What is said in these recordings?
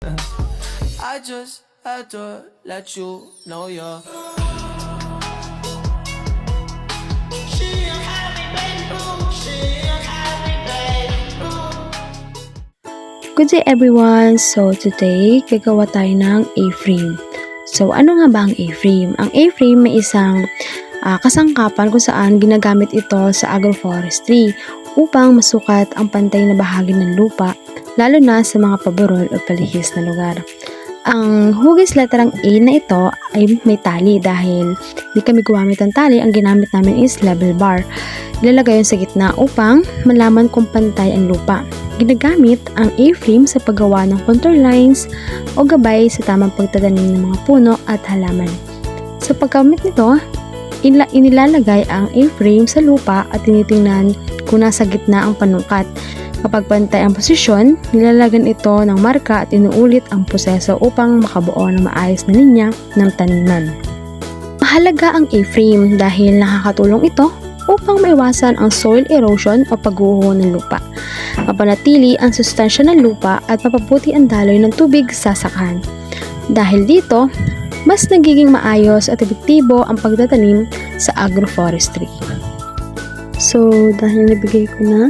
I just had to let you know you're. Good day everyone! So today, gagawa tayo ng A-frame. So ano nga ba ang A-frame? Ang A-frame may isang kasangkapan kung saan ginagamit ito sa agroforestry upang masukat ang pantay na bahagi ng lupa, lalo na sa mga paborol o palihis na lugar. Ang hugis letrang A na ito ay may tali dahil di kami gumamit ng tali, ang ginamit namin is level bar. Ilalagay yun sa gitna upang malaman kung pantay ang lupa. Ginagamit ang A-frame sa paggawa ng contour lines o gabay sa tamang pagtatanim ng mga puno at halaman. Sa paggamit nito, inilalagay ang A-frame sa lupa at tinitingnan kung nasa gitna ang panukat. Kapag pantay ang posisyon, nilalagyan ito ng marka at inuulit ang proseso upang makabuo ng maayos na linya ng taniman. Mahalaga ang A-frame dahil nakakatulong ito upang maiwasan ang soil erosion o pagguho ng lupa, mapanatili ang sustansya ng lupa at mapabuti ang daloy ng tubig sa sakahan. Dahil dito, mas nagiging maayos at epektibo ang pagtatanim sa agroforestry. So, dahil nabigay ko na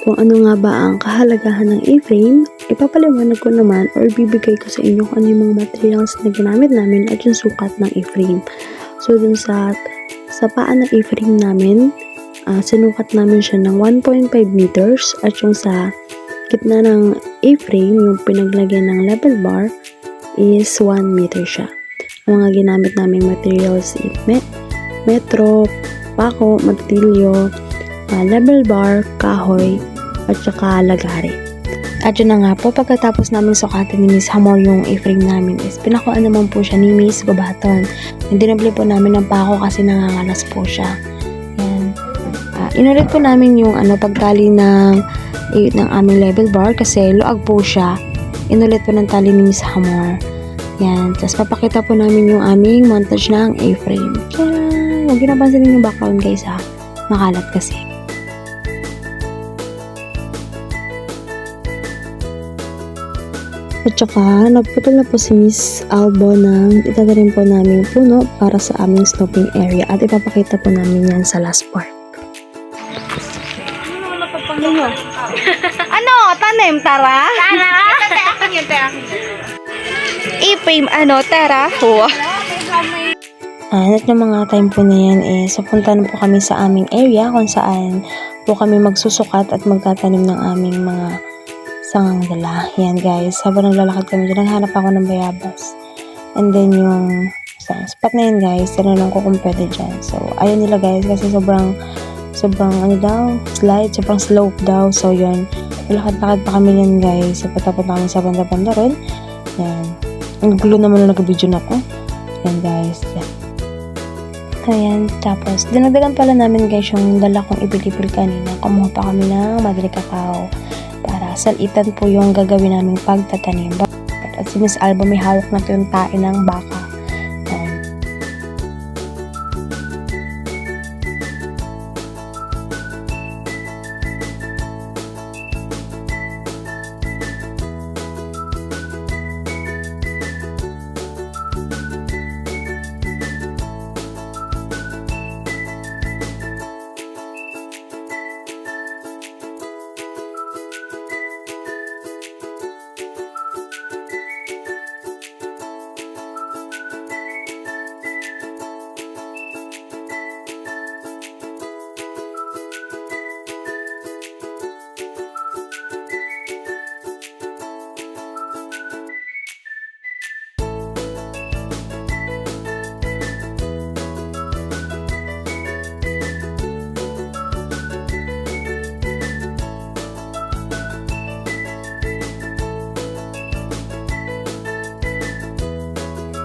kung ano nga ba ang kahalagahan ng A-frame, ipapaliwanag ko naman or bibigay ko sa inyo kung ano yung mga materials na ginamit namin at yung sukat ng A-frame. So, dun sa paan ng A-frame namin, sinukat namin siya ng 1.5 meters at yung sa gitna ng A-frame, yung pinaglagyan ng level bar is 1 meter siya. Ang mga ginamit naming materials is metro, pako, martilyo, level bar, kahoy, at saka lagari. At yun na nga po, pagkatapos namin sukatin ni Miss Hamor yung A-frame namin is pinakuan naman po siya ni Miss Gubaton. Dinabli po namin ng pako kasi nangangalas po siya. Yan. Inulit po namin yung pagtali ng aming level bar kasi luag po siya. Inulit po ng tali ni Miss Hamor. Yan. Tapos papakita po namin yung aming montage ng A-frame. Tcharam! Huwag yun napansinin yung background guys ha. Makalat kasi. At saka, nagputol na po si Miss Albo ng itatanim po namin puno para sa aming sloping area at ipapakita po namin yan sa last part. Ano? Tanim, Tara? Tara? I-frame, Tara? At yung mga time po na yan punta na po kami sa aming area kung saan po kami magsusukat at magtatanim ng aming mga sangang dala. Yan guys, habang naglalakad kami dyan, naghanap ako ng bayabas. And then yung spot na yan guys, tinanong ko kung pwede dyan. So, ayun nila guys, kasi sobrang slide, sobrang slope daw. So, yun, nalakad-lakad pa kami yan guys. So, patapot namin sa banda-banda rin. Yan. Ang gulo naman na nag-video na ko. Yan guys, yan. Ayan, tapos, dinagdagan pala namin guys yung dala kong ipil-ipil kanina. Kumuha pa kami ng madali kakao. Para salitan po yung gagawin naming pagtatanim. At si Miss Alba may hawak na ito yung tae ng baka.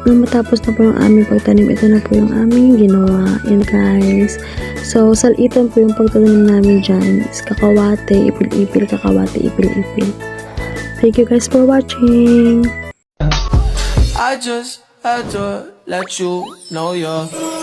Nung matapos na po yung aming pagtanim, ito na po yung aming ginawa. Yan guys. So, salitan po yung pagtanim namin dyan. Is kakawate, ipil-ipil, kakawate, ipil-ipil. Thank you guys for watching. I just had to let you know you're.